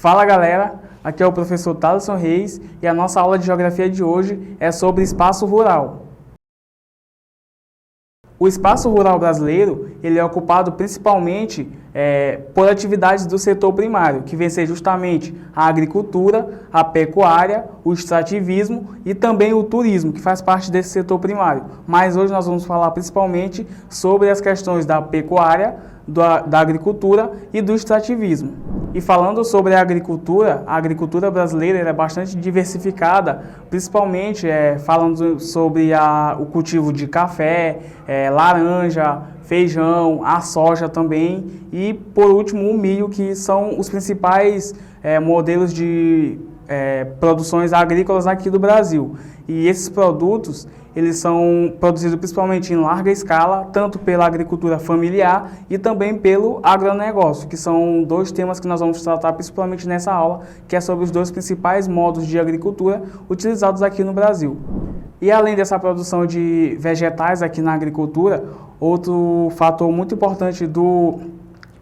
Fala galera, aqui é o professor Thaleson Reis e a nossa aula de geografia de hoje é sobre espaço rural. O espaço rural brasileiro ele é ocupado principalmente por atividades do setor primário, que vem ser justamente a agricultura, a pecuária, o extrativismo e também o turismo, que faz parte desse setor primário. Mas hoje nós vamos falar principalmente sobre as questões da pecuária, da agricultura e do extrativismo. E falando sobre a agricultura brasileira é bastante diversificada, principalmente falando sobre o cultivo de café, laranja, feijão, a soja também e, por último, o milho, que são os principais modelos de produções agrícolas aqui do Brasil. E esses produtos, eles são produzidos principalmente em larga escala, tanto pela agricultura familiar e também pelo agronegócio, que são dois temas que nós vamos tratar principalmente nessa aula, que é sobre os dois principais modos de agricultura utilizados aqui no Brasil. E além dessa produção de vegetais aqui na agricultura, outro fator muito importante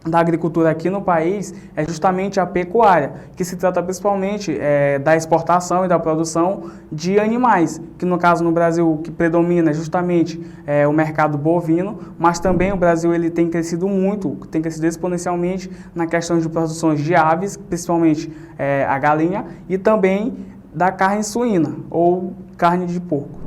da agricultura aqui no país é justamente a pecuária, que se trata principalmente da exportação e da produção de animais, que no caso no Brasil o que predomina é justamente o mercado bovino, mas também o Brasil ele tem crescido muito, tem crescido exponencialmente na questão de produções de aves, principalmente a galinha, e também da carne suína ou carne de porco.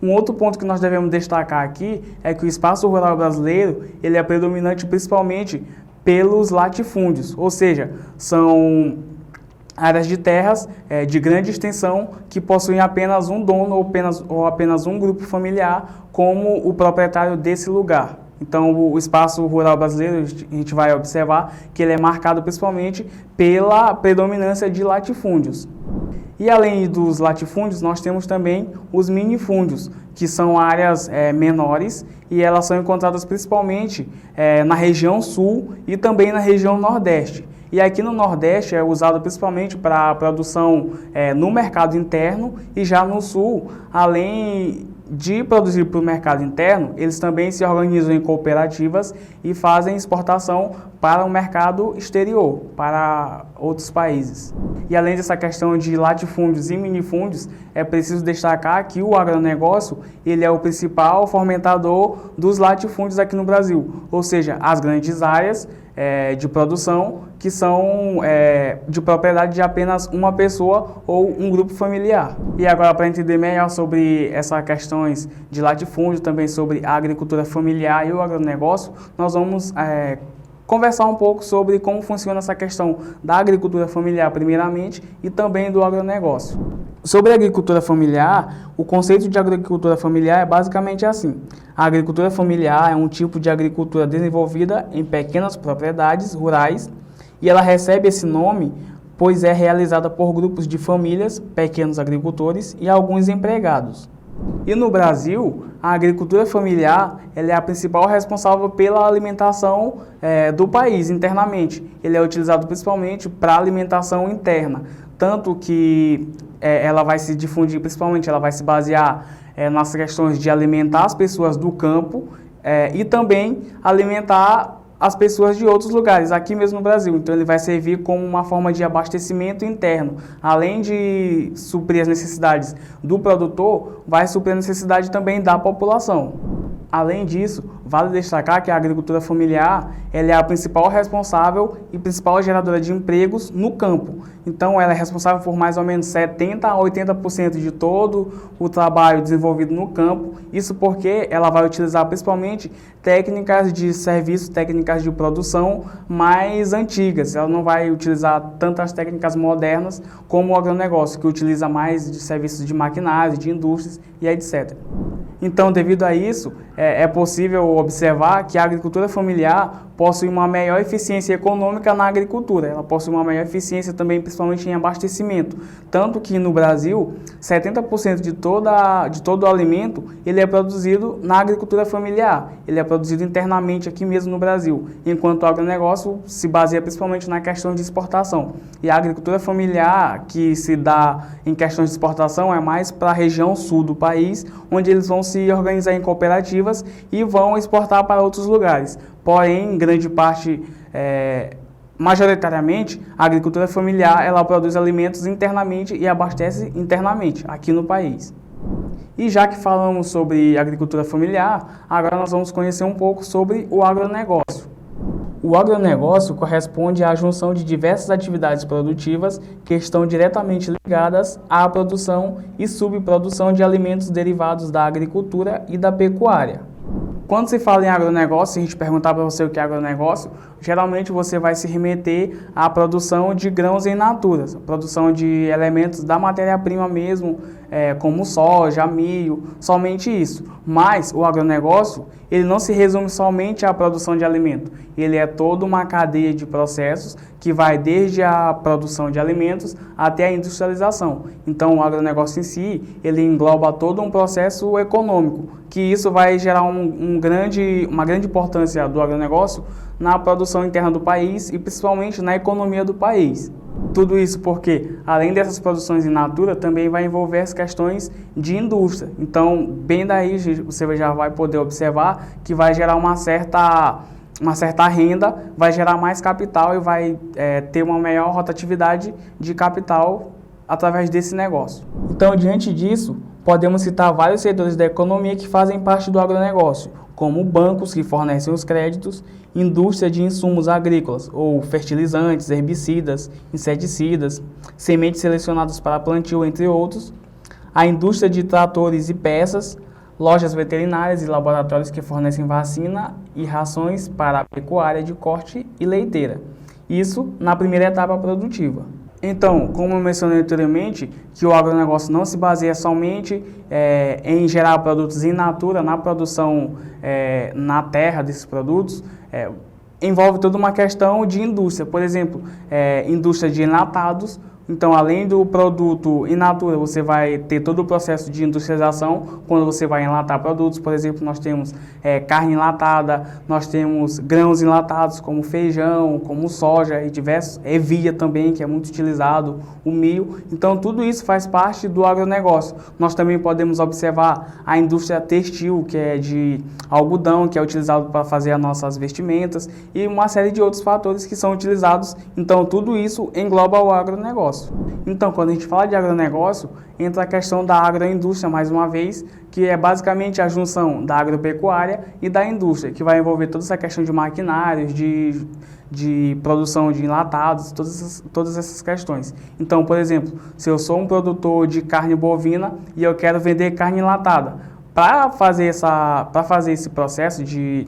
Um outro ponto que nós devemos destacar aqui é que o espaço rural brasileiro ele é predominante principalmente pelos latifúndios, ou seja, são áreas de terras de grande extensão que possuem apenas um dono ou apenas um grupo familiar como o proprietário desse lugar. Então, o espaço rural brasileiro, a gente vai observar que ele é marcado principalmente pela predominância de latifúndios. E além dos latifúndios, nós temos também os minifúndios, que são áreas menores e elas são encontradas principalmente na região sul e também na região nordeste. E aqui no Nordeste é usado principalmente para a produção no mercado interno e já no sul, além de produzir para o mercado interno, eles também se organizam em cooperativas e fazem exportação para o mercado exterior, para outros países. E além dessa questão de latifúndios e minifúndios, é preciso destacar que o agronegócio ele é o principal fomentador dos latifúndios aqui no Brasil, ou seja, as grandes áreas de produção que são de propriedade de apenas uma pessoa ou um grupo familiar. E agora, para entender melhor sobre essas questões de latifúndio, também sobre a agricultura familiar e o agronegócio, nós vamos conversar um pouco sobre como funciona essa questão da agricultura familiar primeiramente e também do agronegócio. Sobre a agricultura familiar, o conceito de agricultura familiar é basicamente assim. A agricultura familiar é um tipo de agricultura desenvolvida em pequenas propriedades rurais e ela recebe esse nome pois é realizada por grupos de famílias, pequenos agricultores e alguns empregados. E no Brasil, a agricultura familiar ela é a principal responsável pela alimentação do país internamente. Ele é utilizado principalmente para alimentação interna, tanto que ela vai se difundir, principalmente ela vai se basear nas questões de alimentar as pessoas do campo e também alimentar as pessoas de outros lugares, aqui mesmo no Brasil. Então ele vai servir como uma forma de abastecimento interno. Além de suprir as necessidades do produtor, vai suprir a necessidade também da população. Além disso, vale destacar que a agricultura familiar ela é a principal responsável e principal geradora de empregos no campo. Então, ela é responsável por mais ou menos 70% a 80% de todo o trabalho desenvolvido no campo. Isso porque ela vai utilizar principalmente técnicas de serviço, técnicas de produção mais antigas. Ela não vai utilizar tantas técnicas modernas como o agronegócio, que utiliza mais de serviços de maquinário, de indústrias e etc. Então, devido a isso, é possível observar que a agricultura familiar possui uma melhor eficiência econômica na agricultura. Ela possui uma melhor eficiência também, principalmente em abastecimento. Tanto que no Brasil, 70% de todo o alimento ele é produzido na agricultura familiar. Ele é produzido internamente aqui mesmo no Brasil, enquanto o agronegócio se baseia principalmente na questão de exportação. E a agricultura familiar que se dá em questões de exportação é mais para a região sul do país, onde eles vão se organizar em cooperativas e vão exportar para outros lugares. Porém, grande parte majoritariamente, a agricultura familiar ela produz alimentos internamente e abastece internamente aqui no país. E já que falamos sobre agricultura familiar, agora nós vamos conhecer um pouco sobre o agronegócio. O agronegócio corresponde à junção de diversas atividades produtivas que estão diretamente ligadas à produção e subprodução de alimentos derivados da agricultura e da pecuária. Quando se fala em agronegócio, se a gente perguntar para você o que é agronegócio, geralmente você vai se remeter à produção de grãos em natura, produção de elementos da matéria-prima mesmo, como soja, milho, somente isso. Mas o agronegócio, ele não se resume somente à produção de alimento, ele é toda uma cadeia de processos que vai desde a produção de alimentos até a industrialização. Então o agronegócio em si, ele engloba todo um processo econômico, que isso vai gerar uma grande importância do agronegócio na produção interna do país e principalmente na economia do país. Tudo isso porque, além dessas produções in natura, também vai envolver as questões de indústria. Então, bem daí você já vai poder observar que vai gerar uma certa renda, vai gerar mais capital e vai ter uma maior rotatividade de capital através desse negócio. Então, diante disso, podemos citar vários setores da economia que fazem parte do agronegócio, como bancos que fornecem os créditos, indústria de insumos agrícolas, ou fertilizantes, herbicidas, inseticidas, sementes selecionadas para plantio, entre outros, a indústria de tratores e peças, lojas veterinárias e laboratórios que fornecem vacina e rações para a pecuária de corte e leiteira. Isso na primeira etapa produtiva. Então, como eu mencionei anteriormente, que o agronegócio não se baseia somente em gerar produtos in natura, na produção na terra desses produtos, envolve toda uma questão de indústria. Por exemplo, indústria de enlatados. Então, além do produto in natura, você vai ter todo o processo de industrialização quando você vai enlatar produtos. Por exemplo, nós temos carne enlatada, nós temos grãos enlatados como feijão, como soja e diversos, ervilha também, que é muito utilizado, o milho. Então, tudo isso faz parte do agronegócio. Nós também podemos observar a indústria textil, que é de algodão, que é utilizado para fazer as nossas vestimentas e uma série de outros fatores que são utilizados. Então, tudo isso engloba o agronegócio. Então, quando a gente fala de agronegócio, entra a questão da agroindústria, mais uma vez, que é basicamente a junção da agropecuária e da indústria, que vai envolver toda essa questão de maquinários, de produção de enlatados, todas essas questões. Então, por exemplo, se eu sou um produtor de carne bovina e eu quero vender carne enlatada, para fazer esse processo de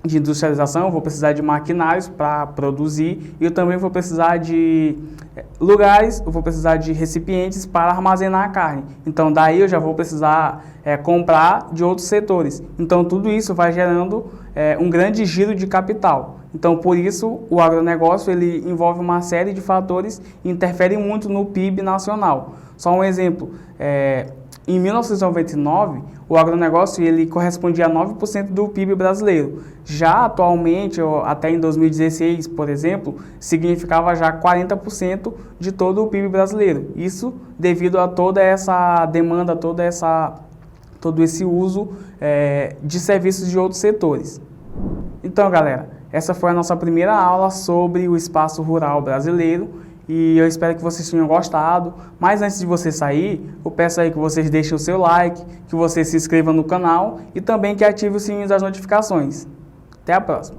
industrialização, eu vou precisar de maquinários para produzir e eu também vou precisar de lugares, eu vou precisar de recipientes para armazenar a carne. Então, daí eu já vou precisar comprar de outros setores. Então, tudo isso vai gerando um grande giro de capital. Então, por isso, o agronegócio ele envolve uma série de fatores e interfere muito no PIB nacional. Só um exemplo, em 1999, o agronegócio ele correspondia a 9% do PIB brasileiro. Já atualmente, até em 2016, por exemplo, significava já 40% de todo o PIB brasileiro. Isso devido a toda essa demanda, todo esse uso de serviços de outros setores. Então, galera, essa foi a nossa primeira aula sobre o espaço rural brasileiro. E eu espero que vocês tenham gostado, mas antes de você sair, eu peço aí que vocês deixem o seu like, que você se inscreva no canal e também que ative o sininho das notificações. Até a próxima!